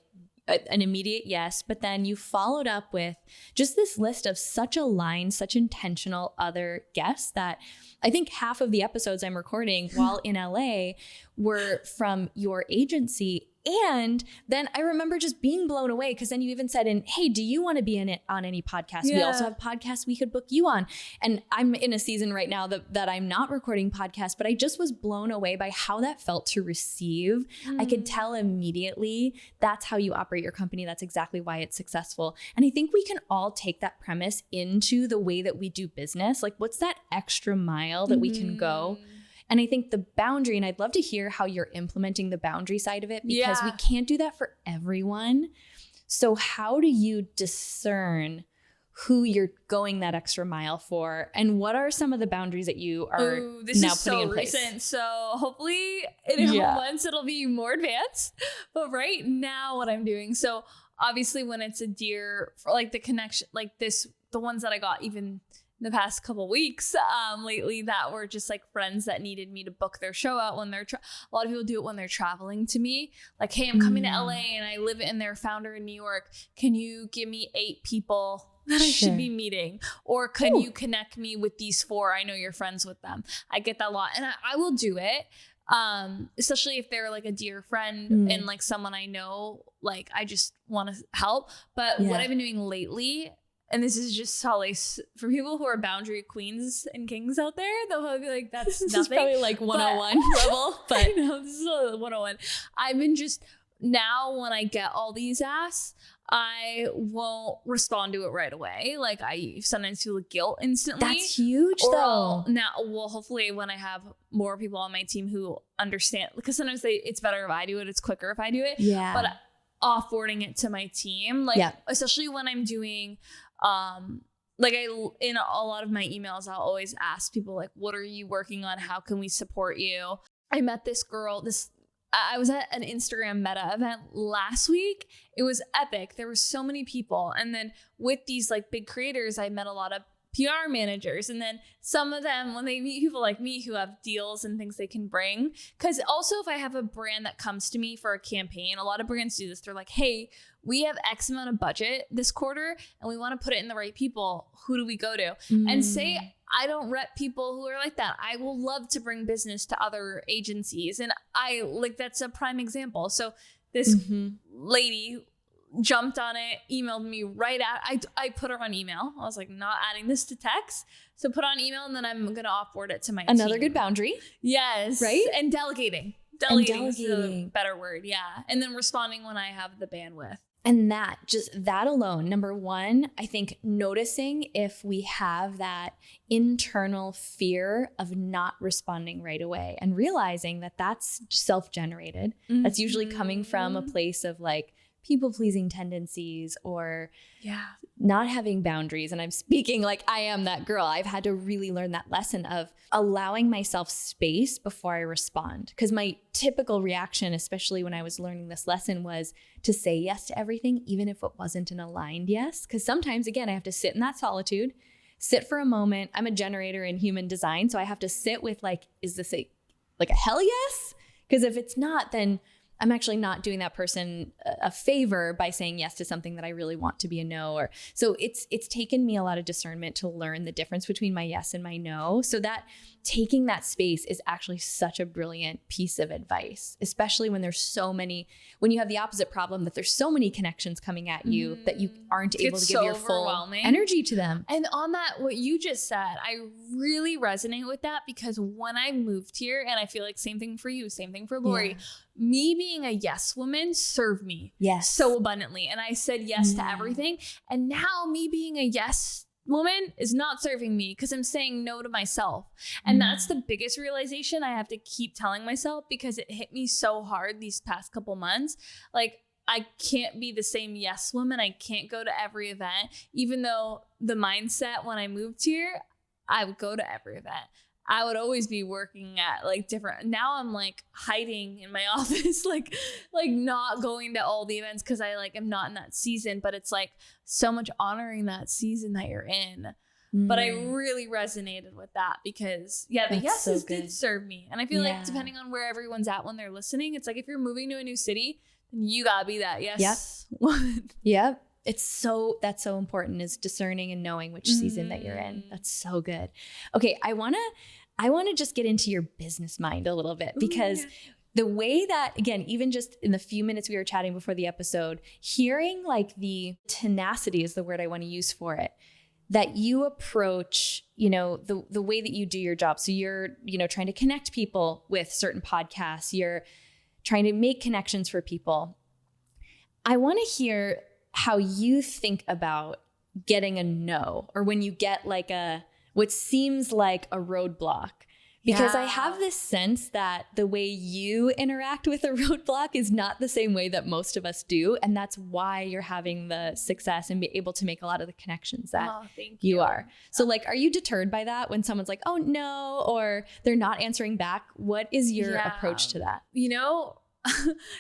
an immediate yes. But then you followed up with just this list of such aligned, such intentional other guests that I think half of the episodes I'm recording while in LA were from your agency. And then I remember just being blown away because then you even said, hey, do you want to be in it on any podcast? We also have podcasts we could book you on. And I'm in a season right now that I'm not recording podcasts, but I just was blown away by how that felt to receive. I could tell immediately that's how you operate your company. That's exactly why it's successful. And I think we can all take that premise into the way that we do business. Like, what's that extra mile that we can go? And I think the boundary, and I'd love to hear how you're implementing the boundary side of it, because we can't do that for everyone. So how do you discern who you're going that extra mile for, and what are some of the boundaries that you are now putting in place? Recent, so hopefully in a couple months it'll be more advanced. But right now, what I'm doing, so obviously when it's a deer, for like the connection, like this, the ones that I got even in the past couple weeks lately that were just like friends that needed me to book their show out when they're a lot of people do it when they're traveling to me, like, hey, I'm coming to LA and I live in their founder in New York, can you give me 8 people that I should be meeting, or can you connect me with these 4? I know you're friends with them. I get that a lot, and I will do it, especially if they're like a dear friend and like someone I know, like I just want to help. But what I've been doing lately, and this is just solely for people who are boundary queens and kings out there, they'll probably be like, that's this nothing. Is probably like 101 level, but I know, this is a 101. I've been just, now when I get all these asks, I won't respond to it right away. Like I sometimes feel guilt instantly. That's huge though. Well, hopefully when I have more people on my team who understand, because sometimes it's better if I do it. It's quicker if I do it. Yeah. But offboarding it to my team, like especially when I'm doing, like in a lot of my emails, I'll always ask people like, what are you working on? How can we support you? I met this girl, I was at an Instagram meta event last week. It was epic. There were so many people. And then with these like big creators, I met a lot of PR managers. And then some of them, when they meet people like me who have deals and things they can bring, because also if I have a brand that comes to me for a campaign, a lot of brands do this. They're like, hey, we have X amount of budget this quarter and we want to put it in the right people. Who do we go to? And say, I don't rep people who are like that. I will love to bring business to other agencies. And I like, that's a prime example. So this lady jumped on it, emailed me right out. I put her on email. I was like, not adding this to text. So put on email, and then I'm going to offboard it to my team. Another good boundary. Yes. Right? And delegating. Delegating is a better word. Yeah. And then responding when I have the bandwidth. And that alone, number one, I think noticing if we have that internal fear of not responding right away and realizing that that's self-generated. That's usually coming from a place of like people-pleasing tendencies or not having boundaries. And I'm speaking like I am that girl. I've had to really learn that lesson of allowing myself space before I respond. Because my typical reaction, especially when I was learning this lesson, was to say yes to everything, even if it wasn't an aligned yes. Because sometimes, again, I have to sit in that solitude, sit for a moment. I'm a generator in human design. So I have to sit with like, is this a hell yes? Because if it's not, then I'm actually not doing that person a favor by saying yes to something that I really want to be a no. Or so it's taken me a lot of discernment to learn the difference between my yes and my no. So that taking that space is actually such a brilliant piece of advice, especially when there's so many, when you have the opposite problem that there's so many connections coming at you that you aren't able to give your full energy to them. And on that, what you just said, I really resonate with that, because when I moved here, and I feel like same thing for you, same thing for Lori, me being a yes woman served me so abundantly. And I said yes to everything. And now me being a yes woman is not serving me because I'm saying no to myself. And that's the biggest realization I have to keep telling myself, because it hit me so hard these past couple months. Like, I can't be the same yes woman. I can't go to every event, even though the mindset when I moved here, I would go to every event. I would always be working at like different. Now I'm like hiding in my office, like not going to all the events because I like am not in that season. But it's like so much honoring that season that you're in. But I really resonated with that because the yeses did serve me. And I feel like depending on where everyone's at when they're listening, it's like if you're moving to a new city, then you gotta be that yes woman. Yep. That's so important, is discerning and knowing which season that you're in. That's so good. Okay. I want to just get into your business mind a little bit, because the way that, again, even just in the few minutes we were chatting before the episode, hearing like the tenacity is the word I want to use for it, that you approach, the way that you do your job. So you're, trying to connect people with certain podcasts, you're trying to make connections for people. I want to hear how you think about getting a no, or when you get like what seems like a roadblock, Because I have this sense that the way you interact with a roadblock is not the same way that most of us do. And that's why you're having the success and be able to make a lot of the connections that you are. So like, are you deterred by that when someone's like, oh no, or they're not answering back? What is your approach to that? You know,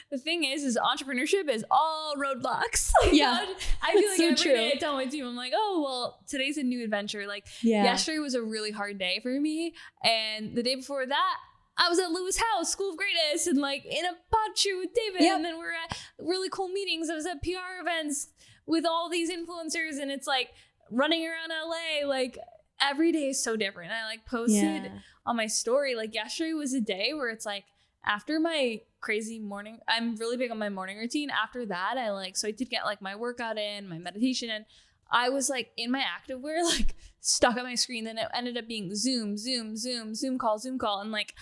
the thing is entrepreneurship is all roadblocks. Yeah. I feel like every day I tell my team, I'm like, oh, well, today's a new adventure. Like yesterday was a really hard day for me. And the day before that, I was at Lewis House, School of Greatness, and like in a pod shoot with David. Yep. And then we're at really cool meetings. I was at PR events with all these influencers, and it's like running around LA. Like every day is so different. I like posted on my story, like yesterday was a day where it's like, after my crazy morning, I'm really big on my morning routine. After that, so I did get like my workout in, my meditation in. I was like in my activewear, like stuck on my screen. Then it ended up being Zoom call. And like,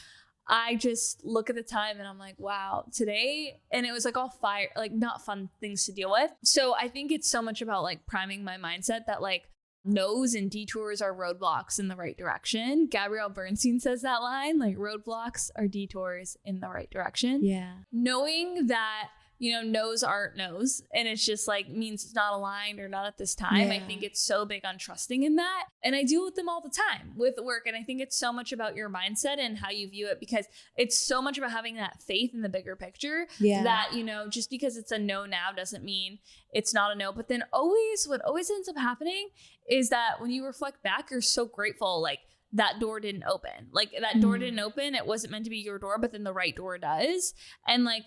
I just look at the time and I'm like, wow, today. And it was like all fire, like not fun things to deal with. So I think it's so much about like priming my mindset that like, no's and detours are roadblocks in the right direction. Gabrielle Bernstein says that line, like roadblocks are detours in the right direction. Yeah. Knowing that, you know, no's aren't no's, and it's just like means it's not aligned or not at this time. I think it's so big on trusting in that. And I deal with them all the time with work. And I think it's so much about your mindset and how you view it, because it's so much about having that faith in the bigger picture that, you know, just because it's a no now doesn't mean it's not a no. But then what always ends up happening is that when you reflect back, you're so grateful, like that door didn't open. Like that door didn't open. It wasn't meant to be your door, but then the right door does. And like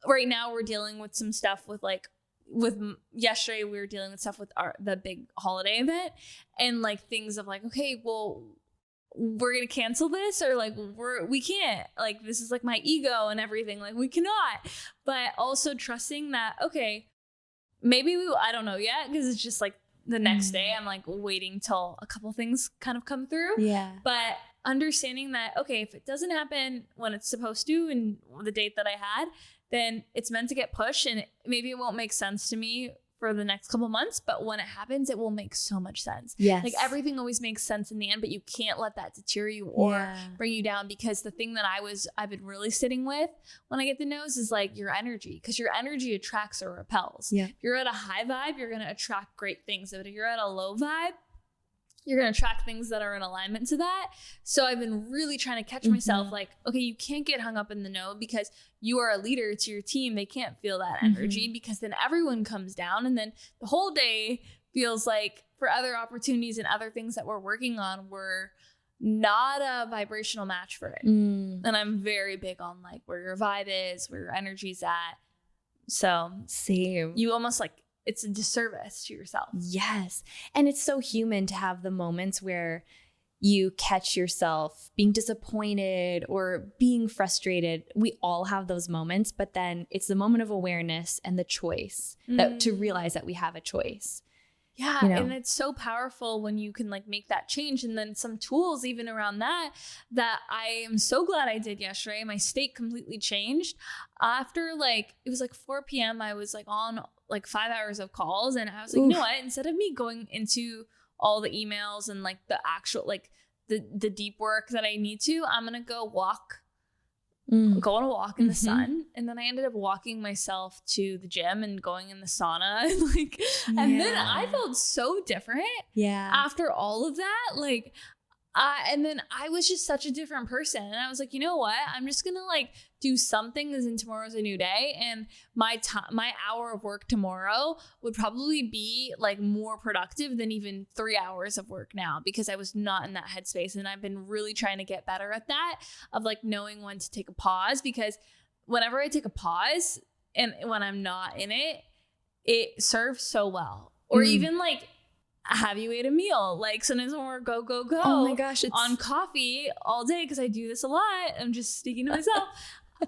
right now we're dealing with some stuff with yesterday we were dealing with stuff with the big holiday event, and like things of like, okay, well, we're going to cancel this, or like we can't, like, this is like my ego and everything. Like we cannot, but also trusting that, okay, maybe I don't know yet. 'Cause it's just like, the next day I'm like waiting till a couple things kind of come through. Yeah. But understanding that, okay, if it doesn't happen when it's supposed to and the date that I had, then it's meant to get pushed, and maybe it won't make sense to me for the next couple months, but when it happens, it will make so much sense. Yes. Like everything always makes sense in the end, but you can't let that deter you or bring you down, because the thing that I've been really sitting with when I get the no's is like your energy, because your energy attracts or repels. Yeah. If you're at a high vibe, you're going to attract great things. But if you're at a low vibe, you're going to attract things that are in alignment to that. So I've been really trying to catch myself like, okay, you can't get hung up in the no, because you are a leader to your team. They can't feel that energy, because then everyone comes down, and then the whole day feels like for other opportunities and other things that we're working on, we're not a vibrational match for it. And I'm very big on like where your vibe is, where your energy's at. So same. You almost like, it's a disservice to yourself. Yes. And it's so human to have the moments where you catch yourself being disappointed or being frustrated. We all have those moments, but then it's the moment of awareness and the choice that to realize that we have a choice. Yeah. You know? And it's so powerful when you can like make that change. And then some tools even around that I am so glad I did yesterday. My state completely changed after like, it was like 4 p.m. I was like on like 5 hours of calls, and I was like, you know what, instead of me going into all the emails and like the actual, like the deep work that I need to, I'm going to go go on a walk in the sun. And then I ended up walking myself to the gym and going in the sauna and like, and then I felt so different after all of that. Like, and then I was just such a different person. And I was like, you know what? I'm just going to like do something as in tomorrow's a new day. And my hour of work tomorrow would probably be like more productive than even 3 hours of work now, because I was not in that headspace. And I've been really trying to get better at that, of like knowing when to take a pause, because whenever I take a pause and when I'm not in it, it serves so well. Or even like, have you ate a meal? Like sometimes when we're go, oh my gosh, it's on coffee all day, because I do this a lot. I'm just speaking to myself.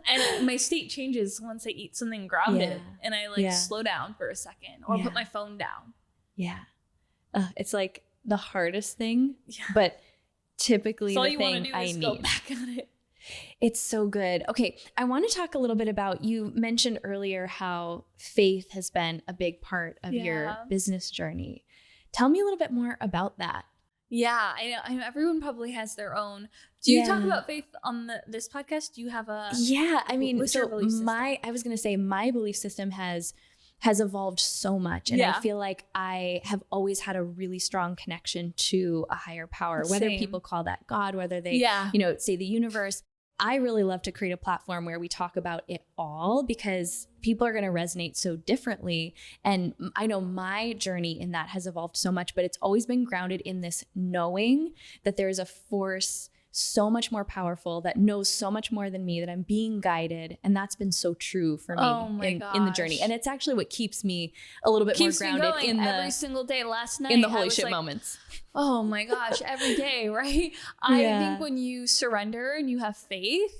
And my state changes once I eat something grounded and I like slow down for a second or put my phone down. Yeah. It's like the hardest thing, but typically the thing I need. Go back on it. It's so good. Okay. I want to talk a little bit about, you mentioned earlier how faith has been a big part of your business journey. Tell me a little bit more about that. Yeah, I know everyone probably has their own. Do you talk about faith on this podcast? Do you have a I mean, what's your belief system? I was going to say my belief system has evolved so much, and I feel like I have always had a really strong connection to a higher power, whether people call that God, whether they say the universe. I really love to create a platform where we talk about it all, because people are going to resonate so differently. And I know my journey in that has evolved so much, but it's always been grounded in this knowing that there is a force so much more powerful that knows so much more than me, that I'm being guided. And that's been so true for me in the journey. And it's actually what keeps me a little bit more grounded in every single day. Last night in the holy shit moments. Oh my gosh, every day, right? I think when you surrender and you have faith,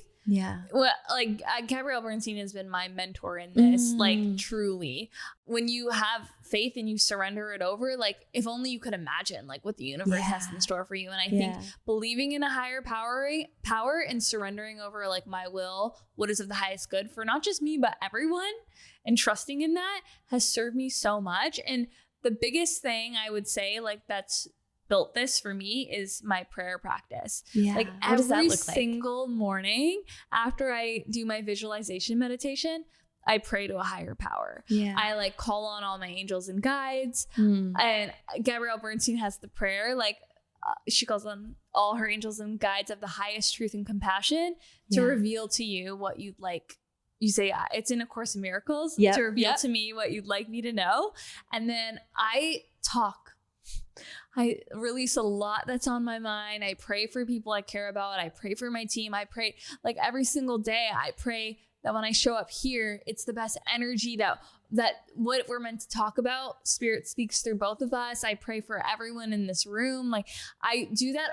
well, like Gabrielle Bernstein has been my mentor in this, like truly. When you have faith and you surrender it over, like if only you could imagine like what the universe has in store for you. And I think believing in a higher power and surrendering over like my will, what is of the highest good for not just me, but everyone, and trusting in that has served me so much. And the biggest thing I would say, like that's built this for me, is my prayer practice. Like every single morning after I do my visualization meditation, I pray to a higher power. I like call on all my angels and guides. And Gabrielle Bernstein has the prayer, like she calls on all her angels and guides of the highest truth and compassion to reveal to you what you'd like. You say, it's in A Course in Miracles, to reveal to me what you'd like me to know. And then I release a lot that's on my mind. I pray for people I care about. I pray for my team. I pray like every single day. I pray that when I show up here, it's the best energy that what we're meant to talk about. Spirit speaks through both of us. I pray for everyone in this room. Like I do that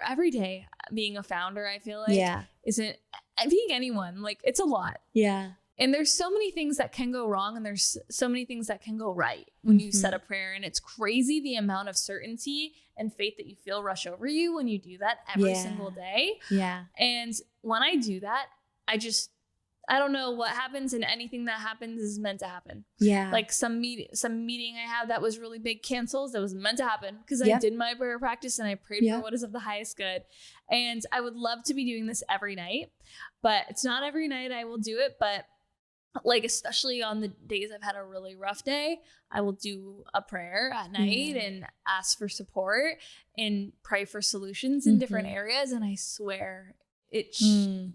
every day. Being a founder, I feel like isn't being anyone, like it's a lot. And there's so many things that can go wrong, and there's so many things that can go right when you set a prayer. And it's crazy the amount of certainty and faith that you feel rush over you when you do that every single day. And when I do that, I don't know what happens, and anything that happens is meant to happen. Like some meeting I had that was really big cancels, that was meant to happen because I did my prayer practice and I prayed for what is of the highest good. And I would love to be doing this every night, but it's not every night I will do it. But like, especially on the days I've had a really rough day, I will do a prayer at night and ask for support and pray for solutions in different areas. And I swear it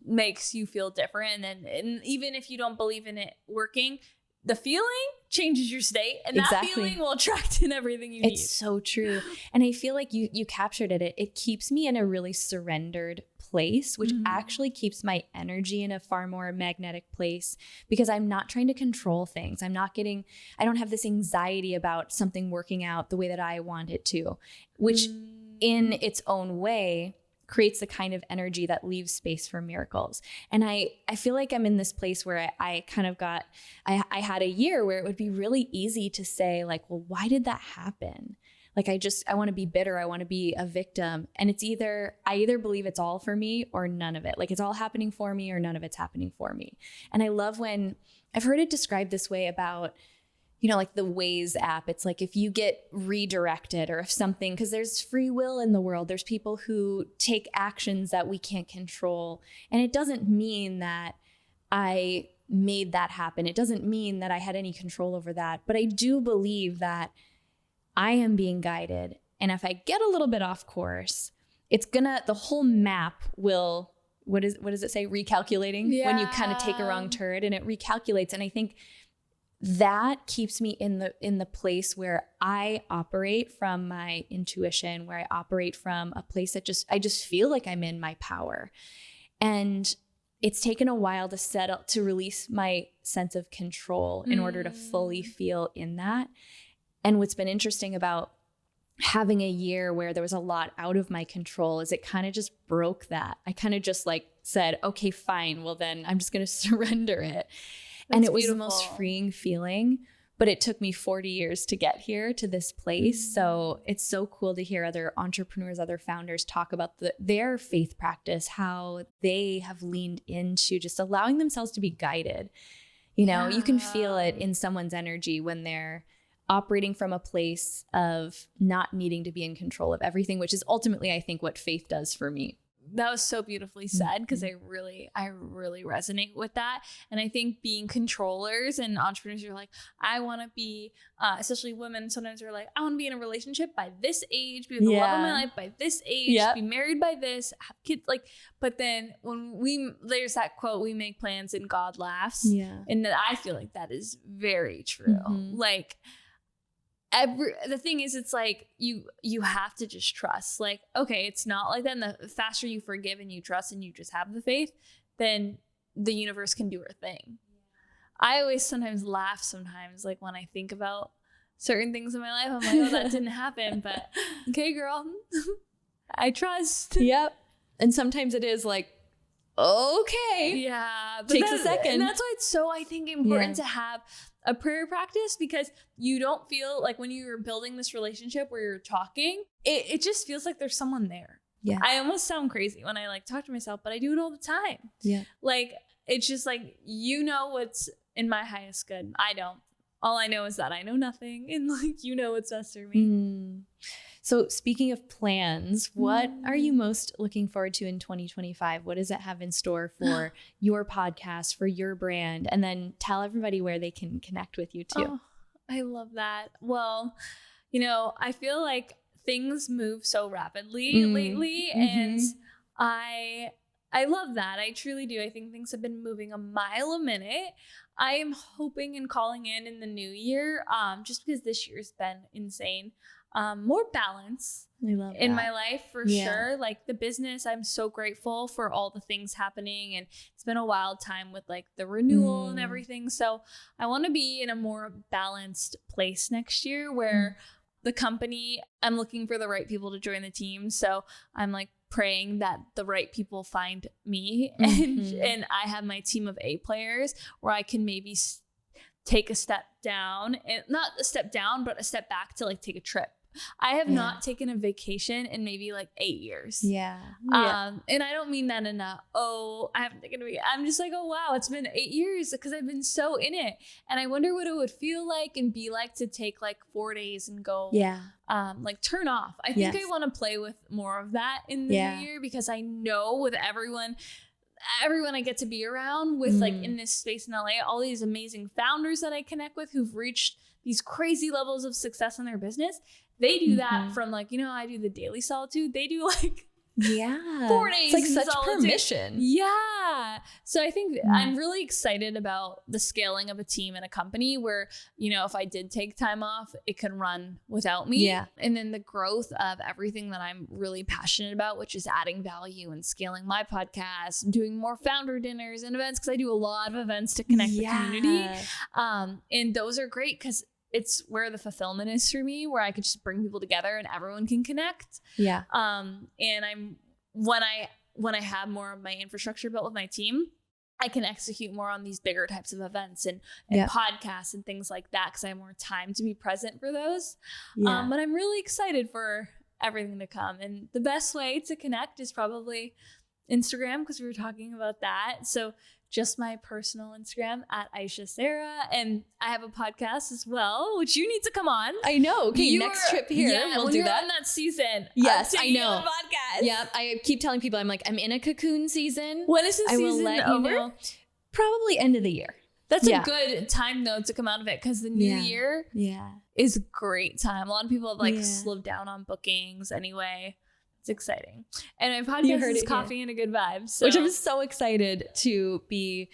makes you feel different. And even if you don't believe in it working, the feeling changes your state, and that feeling will attract in everything you need. It's so true. And I feel like you captured it. It keeps me in a really surrendered place, which actually keeps my energy in a far more magnetic place, because I'm not trying to control things. I don't have this anxiety about something working out the way that I want it to, which in its own way creates the kind of energy that leaves space for miracles. And I feel like I'm in this place where I kind of I had a year where it would be really easy to say like, well, why did that happen? Like, I want to be bitter. I want to be a victim. And I either believe it's all for me or none of it. Like it's all happening for me or none of it's happening for me. And I love when I've heard it described this way about, like the Waze app. It's like if you get redirected, or if something, because there's free will in the world, there's people who take actions that we can't control. And it doesn't mean that I made that happen. It doesn't mean that I had any control over that. But I do believe that I am being guided. And if I get a little bit off course, the whole map will, what does it say? Recalculating, when you kind of take a wrong turn and it recalculates. And I think that keeps me in the place where I operate from my intuition, where I operate from a place that I just feel like I'm in my power. And it's taken a while to release my sense of control in order to fully feel in that. And what's been interesting about having a year where there was a lot out of my control is it kind of just broke that. I kind of just like said, okay, fine. Well, then I'm just going to surrender it. And it was the most freeing feeling, but it took me 40 years to get here to this place. So it's so cool to hear other entrepreneurs, other founders talk about their faith practice, how they have leaned into just allowing themselves to be guided. You can feel it in someone's energy when they're operating from a place of not needing to be in control of everything, which is ultimately, I think, what faith does for me. That was so beautifully said, because I really resonate with that. And I think being controllers and entrepreneurs, you're like, I want to be, especially women, sometimes they're like, I want to be in a relationship by this age, be with the love of my life by this age, be married by this, have kids. Like, but then there's that quote, we make plans and God laughs. Yeah. And that I feel like that is very true. Like, the thing is, it's like you have to just trust. Like, okay, it's not like that. And the faster you forgive and you trust and you just have the faith, then the universe can do her thing. I always sometimes laugh like when I think about certain things in my life, I'm like, oh, that didn't happen, but okay, girl, I trust. Yep. And sometimes it is like, okay, yeah, takes a second. And that's why it's so, I think, important to have a prayer practice, because you don't feel like when you're building this relationship where you're talking, it just feels like there's someone there. Yeah. I almost sound crazy when I like talk to myself, but I do it all the time. Yeah. Like, it's just like, you know what's in my highest good. I don't. All I know is that I know nothing, and like, you know what's best for me. So speaking of plans, what are you most looking forward to in 2025? What does it have in store for your podcast, for your brand? And then tell everybody where they can connect with you too. Oh, I love that. Well, I feel like things move so rapidly lately, and I love that. I truly do. I think things have been moving a mile a minute. I am hoping and calling in the new year, just because this year's been insane. More balance in my life for sure. Like the business, I'm so grateful for all the things happening, and it's been a wild time with like the renewal and everything. So I want to be in a more balanced place next year where the company, I'm looking for the right people to join the team. So I'm like praying that the right people find me, and I have my team of A players where I can maybe take a step down, and not a step down, but a step back to like take a trip. I have not taken a vacation in maybe like 8 years. And I don't mean that in I haven't taken a vacation. I'm just like, oh wow, it's been 8 years, because I've been so in it. And I wonder what it would feel like and be like to take like 4 days and go, like turn off. I think I want to play with more of that in the new year, because I know with everyone I get to be around with, like in this space in LA, all these amazing founders that I connect with who've reached these crazy levels of success in their business. They do that from like, I do the daily solitude. They do like 4 days. It's like such solitude. Permission. Yeah. So I think I'm really excited about the scaling of a team and a company where, if I did take time off, it can run without me. Yeah. And then the growth of everything that I'm really passionate about, which is adding value and scaling my podcast, doing more founder dinners and events, because I do a lot of events to connect the community. And those are great because it's where the fulfillment is for me, where I could just bring people together and everyone can connect. Yeah. And when I have more of my infrastructure built with my team, I can execute more on these bigger types of events and podcasts and things like that, because I have more time to be present for those. But I'm really excited for everything to come. And the best way to connect is probably Instagram, because we were talking about that. So just my personal Instagram at Ayesha Sehra. And I have a podcast as well, which you need to come on. I know. Okay, next trip here. We'll do that. On that season. Yes, I know. Podcast. Yeah, I keep telling people, I'm like, I'm in a cocoon season. When is the season I will let over? You know. Probably end of the year. That's a good time though to come out of it, because the new year is a great time. A lot of people have like slowed down on bookings anyway. It's exciting. And my podcast is Coffee and a Good Vibe. So. Which I'm so excited to be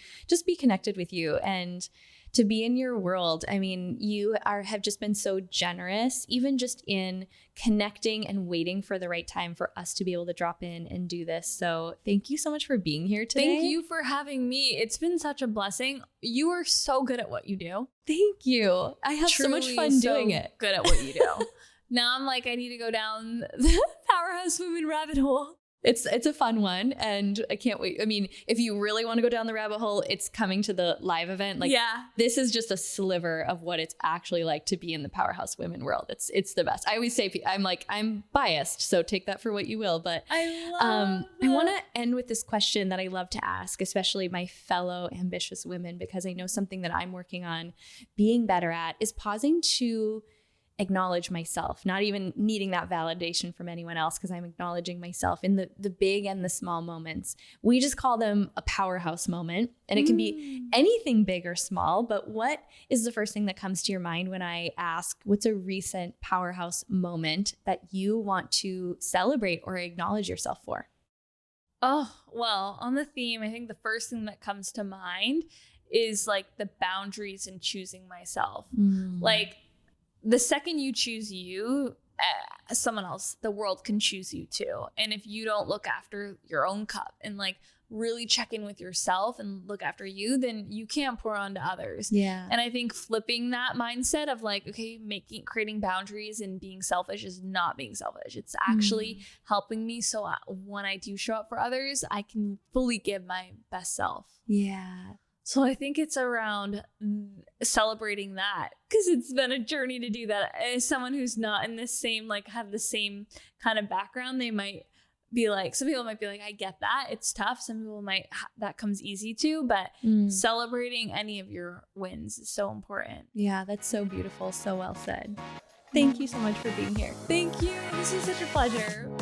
connected with you and to be in your world. I mean, you have just been so generous, even just in connecting and waiting for the right time for us to be able to drop in and do this. So thank you so much for being here today. Thank you for having me. It's been such a blessing. You are so good at what you do. Thank you. I have so much fun doing it. Good at what you do. Now I'm like, I need to go down the Powerhouse women rabbit hole. It's a fun one, and I can't wait. I mean, if you really want to go down the rabbit hole, it's coming to the live event. Like, this is just a sliver of what it's actually like to be in the Powerhouse women world. It's the best. I always say, I'm biased, so take that for what you will. But I want to end with this question that I love to ask, especially my fellow ambitious women, because I know something that I'm working on being better at is pausing to acknowledge myself, not even needing that validation from anyone else, because I'm acknowledging myself in the big and the small moments. We just call them a powerhouse moment, and it can be anything big or small. But what is the first thing that comes to your mind when I ask, what's a recent powerhouse moment that you want to celebrate or acknowledge yourself for? Oh, well, on the theme, I think the first thing that comes to mind is like the boundaries in choosing myself. Like, the second you choose you, someone else, the world can choose you too. And if you don't look after your own cup and like really check in with yourself and look after you, then you can't pour onto others. Yeah. And I think flipping that mindset of like, okay, creating boundaries and being selfish is not being selfish. It's actually helping me. So when I do show up for others, I can fully give my best self. Yeah. So I think it's around celebrating that, because it's been a journey to do that. As someone who's not in the same, like have the same kind of background, they might be like, some people might be like, I get that. It's tough. Some people might, that comes easy too, but celebrating any of your wins is so important. Yeah, that's so beautiful. So well said. Thank you so much for being here. Thank you. This was such a pleasure.